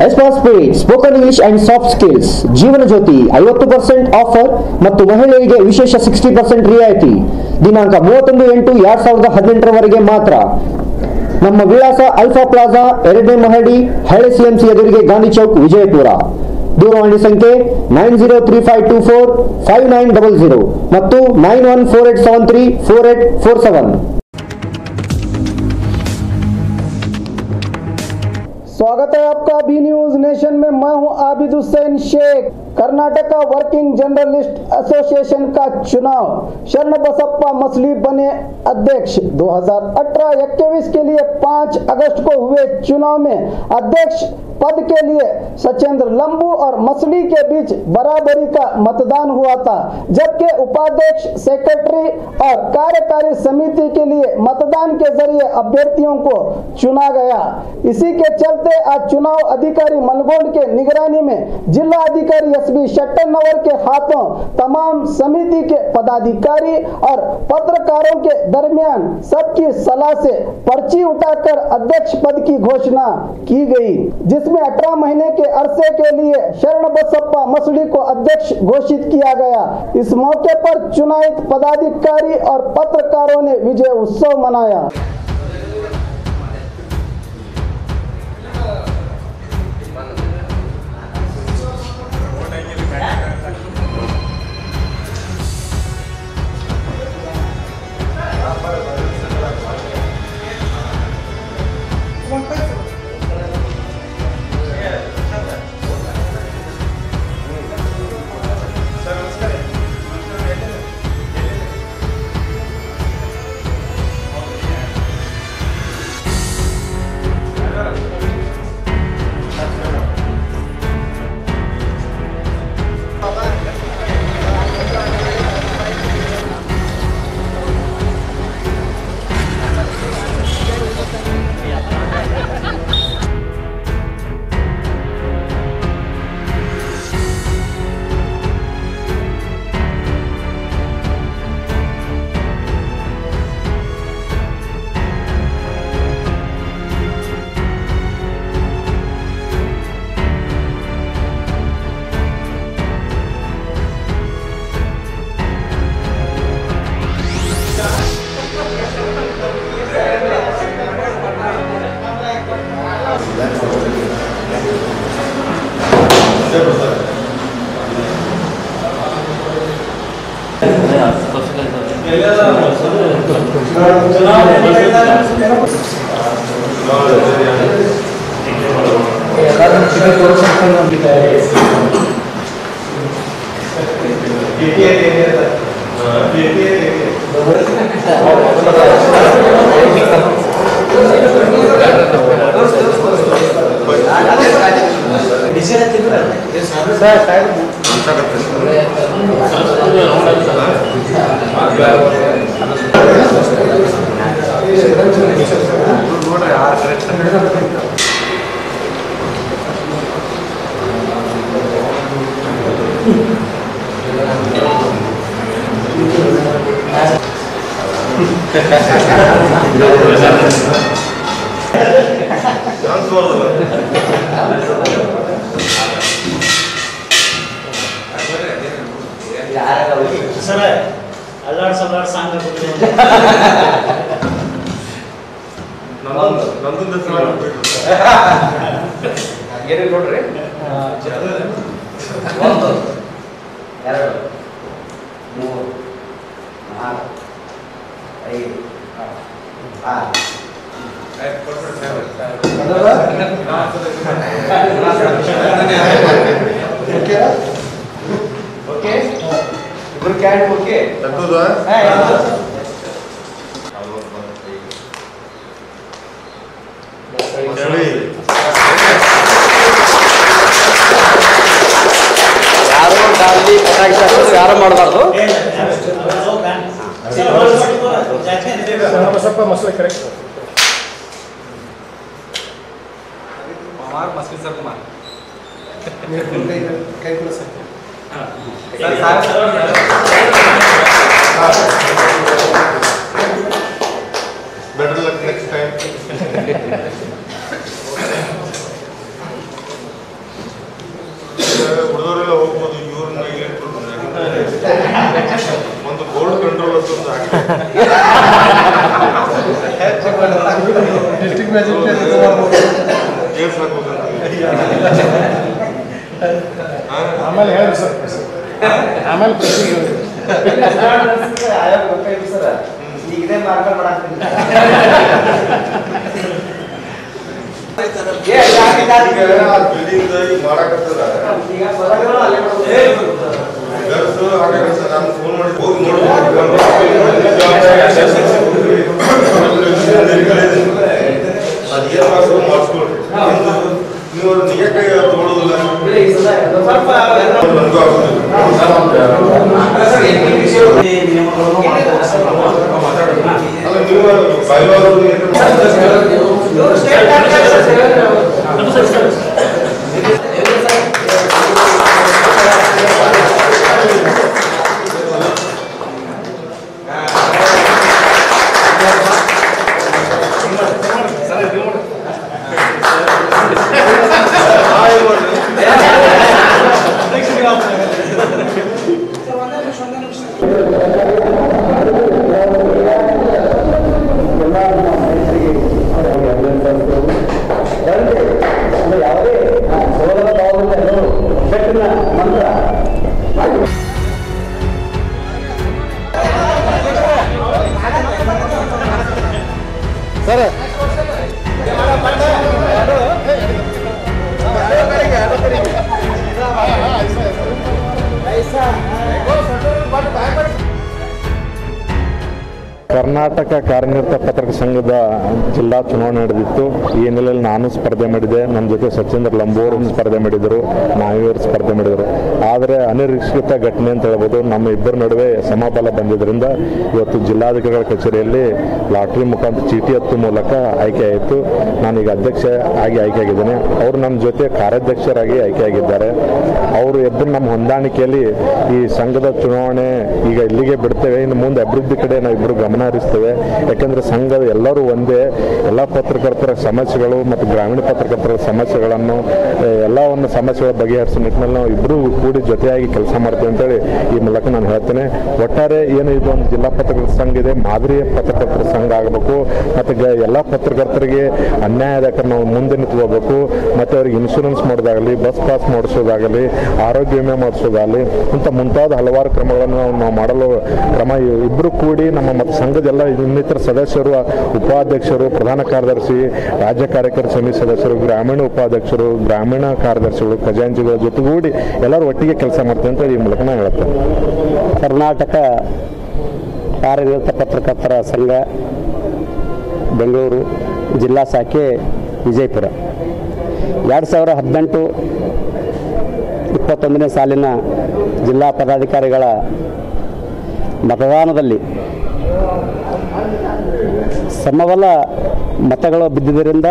ಎಸ್ಪಾಸ್ spirit spoken English and soft skills. Jeevana Jyothi 50% offer ಮತ್ತು ಮಹಿಳೆಯರಿಗೆ ವಿಶೇಷ 60% ರಿಯಾಯಿತಿ. ದಿನಾಂಕ 31/8/2018 ಮಾತ್ರ. ನಮ್ಮ ವಿಳಾಸ ಅಲ್ಫಾ ಪ್ಲಾಜಾ 2ನೇ ಮಹಡಿ, ಹಳೆ ಸಿಎಂಸಿ ಎದುರಿಗೆ, ಗಾಂಧಿ ಚೌಕ್, ವಿಜಯಪುರ. ದೂರವಾಣಿ ಸಂಖ್ಯೆ 9035245900 ಮತ್ತು 9148734847. स्वागत है आपका बी न्यूज नेशन में। मैं हूं Abid Hussain Shaikh. Karnataka working journalist association का चुनाव, शरण बसप्पा मसली बने अध्यक्ष। 2018-21 के लिए 5 अगस्त को हुए चुनाव में अध्यक्ष पद के लिए सचेंद्र लंबू और मसली के बीच बराबरी का मतदान हुआ था, जबकि उपाध्यक्ष, सेक्रेटरी और कार्यकारी समिति के लिए मतदान के जरिए अभ्यर्थियों को चुना गया। इसी के चलते आज चुनाव अधिकारी मनगोंड के निगरानी में जिला अधिकारी एसबी शेट्टनवर के हाथों तमाम समिति के पदाधिकारी और पत्रकारों के दरमियान सबकी सलाह से पर्ची उठाकर अध्यक्ष पद की घोषणा की गई, जिसमें 18 महीने के अरसे के लिए शरण बसप्पा मसली को अध्यक्ष घोषित किया गया। इस मौके पर चुनावित पदाधिकारी और पत्रकारों ने विजय उत्सव मनाया। Better luck next time. ಆಮೇಲೆ ಹೇಳಿ ಸರ್ ಆಮೇಲೆ ಪ್ರಶ್ನೆ ಈಗಲೇ ಮಾರ್ಕಲ್ ಮಾಡಾಕ್ತೀನಿ ಕರ್ನಾಟಕ ಕಾರ್ಯನಿರತ ಪತ್ರಕರ್ತರ ಸಂಘದ ಜಿಲ್ಲಾ ಚುನಾವಣೆ ನಡೆದಿತ್ತು. ಈ ಹಿನ್ನೆಲೆಯಲ್ಲಿ ನಾನು ಸ್ಪರ್ಧೆ ಮಾಡಿದೆ, ನನ್ನ ಜೊತೆ ಸಚೇಂದ್ರ ಲಂಬೋರ್ ಸ್ಪರ್ಧೆ ಮಾಡಿದರು, ನಾವಿಯವರು ಸ್ಪರ್ಧೆ ಮಾಡಿದರು. ಆದರೆ ಅನಿರೀಕ್ಷಿತ ಘಟನೆ ಅಂತ ಹೇಳ್ಬೋದು, ನಮ್ಮ ಇಬ್ಬರ ನಡುವೆ ಸಮಬಲ ಬಂದಿದ್ದರಿಂದ ಇವತ್ತು ಜಿಲ್ಲಾಧಿಕಾರಿಗಳ ಕಚೇರಿಯಲ್ಲಿ ಲಾಟ್ರಿ ಮುಖಾಂತರ ಚೀಟಿ ಹತ್ತು ಮೂಲಕ ಆಯ್ಕೆ ಆಯಿತು. ನಾನೀಗ ಅಧ್ಯಕ್ಷ ಆಗಿ ಆಯ್ಕೆಯಾಗಿದ್ದೇನೆ. ಅವರು ನನ್ನ ಜೊತೆ ಕಾರ್ಯಾಧ್ಯಕ್ಷರಾಗಿ ಆಯ್ಕೆಯಾಗಿದ್ದಾರೆ. ಅವರು ಇಬ್ಬರು ನಮ್ಮ ಹೊಂದಾಣಿಕೆಯಲ್ಲಿ ಈ ಸಂಘದ ಚುನಾವಣೆ ಈಗ ಇಲ್ಲಿಗೆ ಬಿಡ್ತೇವೆ, ಇನ್ನು ಮುಂದೆ ಅಭಿವೃದ್ಧಿ ಕಡೆ ನಾವು ಇಬ್ಬರು ಗಮನ ಹರಿಸ್ತೇವೆ. ಯಾಕೆಂದರೆ ಸಂಘದ ಎಲ್ಲರೂ ಒಂದೇ, ಎಲ್ಲ ಪತ್ರಕರ್ತರ ಸಮಸ್ಯೆಗಳು ಮತ್ತು ಗ್ರಾಮೀಣ ಪತ್ರಕರ್ತರ ಸಮಸ್ಯೆಗಳನ್ನು ಎಲ್ಲವನ್ನು ಸಮಸ್ಯೆಗಳ ಬಗೆಹರಿಸುವ ನಿಟ್ಟಿನಲ್ಲಿ ನಾವು ಇಬ್ಬರು ಕೂಡಿ ಜೊತೆಯಾಗಿ ಕೆಲಸ ಮಾಡ್ತೇವೆ ಅಂತೇಳಿ ಈ ಮೂಲಕ ನಾನು ಹೇಳ್ತೇನೆ. ಒಟ್ಟಾರೆ ಏನು ಇದು ಒಂದು ಜಿಲ್ಲಾ ಪತ್ರಕರ್ತರ ಸಂಘ ಇದೆ, ಮಾದರಿ ಪತ್ರಕರ್ತರ ಸಂಘ ಆಗಬೇಕು ಮತ್ತು ಎಲ್ಲ ಪತ್ರಕರ್ತರಿಗೆ ಅನ್ಯಾಯ ಆದಾಗ ನಾವು ಮುಂದೆ ನಿಂತ್ಕೋಬೇಕು ಮತ್ತು ಅವರಿಗೆ ಇನ್ಶೂರೆನ್ಸ್ ಮಾಡೋದಾಗಲಿ, ಬಸ್ ಪಾಸ್ ಮಾಡಿಸೋದಾಗಲಿ, ಆರೋಗ್ಯ ವಿಮೆ ಮಾಡಿಸೋದಾಗಲಿ ಇಂಥ ಮುಂತಾದ ಹಲವಾರು ಕ್ರಮಗಳನ್ನು ನಾವು ಮಾಡಲು ಕ್ರಮ ಇಬ್ಬರು ಕೂಡಿ ನಮ್ಮ ಮತ್ತು ಸಂಘದ ಎಲ್ಲ ಇನ್ನಿತರ ಸದಸ್ಯರು, ಉಪಾಧ್ಯಕ್ಷರು, ಪ್ರಧಾನ ಕಾರ್ಯದರ್ಶಿ, ರಾಜ್ಯ ಕಾರ್ಯಕಾರಿ ಸಮಿತಿ ಸದಸ್ಯರು, ಗ್ರಾಮೀಣ ಉಪಾಧ್ಯಕ್ಷರು, ಗ್ರಾಮೀಣ ಕಾರ್ಯದರ್ಶಿಗಳು, ಖಜಾಂಚಿಗಳ ಜೊತೆಗೂಡಿ ಎಲ್ಲರೂ ಒಟ್ಟಿಗೆ ಕೆಲಸ ಮಾಡ್ತೇವೆ ಅಂತ ಈ ಮೂಲಕ ನಾನು ಹೇಳ್ತೇನೆ. ಕರ್ನಾಟಕ ಕಾರ್ಯನಿರತ ಪತ್ರಕರ್ತರ ಸಂಘ ಬೆಂಗಳೂರು ಜಿಲ್ಲಾ ಶಾಖೆ ವಿಜಯಪುರ 2018-21ನೇ ಸಾಲಿನ ಜಿಲ್ಲಾ ಪದಾಧಿಕಾರಿಗಳ ಮತದಾನದಲ್ಲಿ ಸಮಬಲ ಮತಗಳು ಬಿದ್ದಿದ್ದರಿಂದ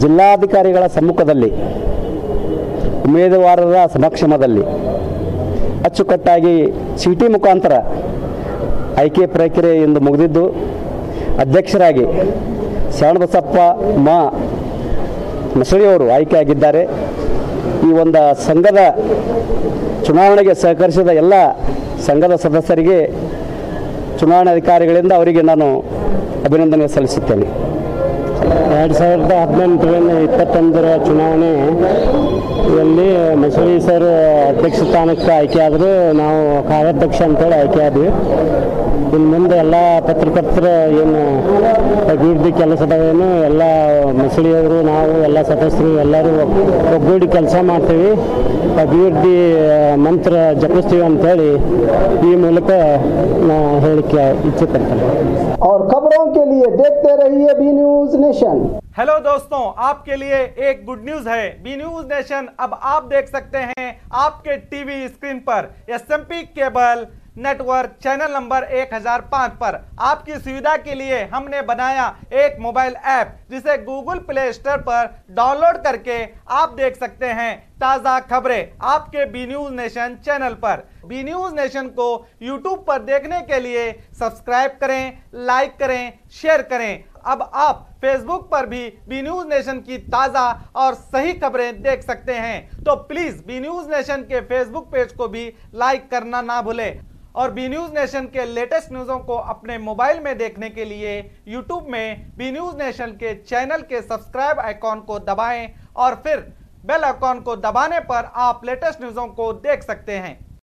ಜಿಲ್ಲಾಧಿಕಾರಿಗಳ ಸಮ್ಮುಖದಲ್ಲಿ ಉಮೇದುವಾರರ ಸಮಕ್ಷಮದಲ್ಲಿ ಅಚ್ಚುಕಟ್ಟಾಗಿ ಚೀಟಿ ಮುಖಾಂತರ ಆಯ್ಕೆ ಪ್ರಕ್ರಿಯೆ ಎಂದು ಮುಗಿದಿದ್ದು, ಅಧ್ಯಕ್ಷರಾಗಿ ಶರಣಬಸಪ್ಪ ಮಸಳಿಯವರು ಆಯ್ಕೆಯಾಗಿದ್ದಾರೆ. ಈ ಒಂದು ಸಂಘದ ಚುನಾವಣೆಗೆ ಸಹಕರಿಸಿದ ಎಲ್ಲ ಸಂಘದ ಸದಸ್ಯರಿಗೆ ಚುನಾವಣಾಧಿಕಾರಿಗಳಿಂದ ಅವರಿಗೆ ನಾನು ಅಭಿನಂದನೆ ಸಲ್ಲಿಸುತ್ತೇನೆ. 2018-21 ಚುನಾವಣೆಯಲ್ಲಿ ಮಸೂರಿ ಸರ್ ಅಧ್ಯಕ್ಷ ಸ್ಥಾನಕ್ಕೆ ಆಯ್ಕೆಯಾದರೂ ನಾವು ಕಾರ್ಯಾಧ್ಯಕ್ಷ ಅಂತೇಳಿ ಆಯ್ಕೆ ಆದ್ವಿ. ಇನ್ನು ಮುಂದೆ ಎಲ್ಲ ಪತ್ರಕರ್ತರು ಏನು ಅಭಿವೃದ್ಧಿ ಕೆಲಸದವೇನು ಎಲ್ಲ ಮಸೂರಿಯವರು ನಾವು ಎಲ್ಲ ಸದಸ್ಯರು ಎಲ್ಲರೂ ಒಗ್ಗೂಡಿ ಕೆಲಸ ಮಾಡ್ತೀವಿ, ಅಭಿವೃದ್ಧಿ ಮಂತ್ರ ಜಪಿಸ್ತೀವಿ ಅಂತೇಳಿ ಈ ಮೂಲಕ ನಾವು ಹೇಳಿಕೆ ಇಚ್ಛೆ ಪಡ್ತೇನೆ. और खबरों के लिए देखते रहिए बी न्यूज नेशन। हेलो दोस्तों, आपके लिए एक गुड न्यूज है। बी न्यूज नेशन अब आप देख सकते हैं आपके टीवी स्क्रीन पर SMP cable network channel number 1005 पर। आपकी सुविधा के लिए हमने बनाया एक मोबाइल ऐप जिसे गूगल प्ले स्टोर पर डाउनलोड करके आप देख सकते हैं ताज़ा खबरें आपके बी न्यूज नेशन चैनल पर। बी न्यूज नेशन को यूट्यूब पर देखने के लिए सब्सक्राइब करें, लाइक करें, शेयर करें। अब आप फेसबुक पर भी बी न्यूज नेशन की ताज़ा और सही खबरें देख सकते हैं, तो प्लीज़ बी न्यूज नेशन के फेसबुक पेज को भी लाइक करना ना भूलें। और बी न्यूज नेशन के लेटेस्ट न्यूज़ों को अपने मोबाइल में देखने के लिए यूट्यूब में बी न्यूज नेशन के चैनल के सब्सक्राइब आइकॉन को दबाएं और फिर बेल आइकॉन को दबाने पर आप लेटेस्ट न्यूज़ों को देख सकते हैं।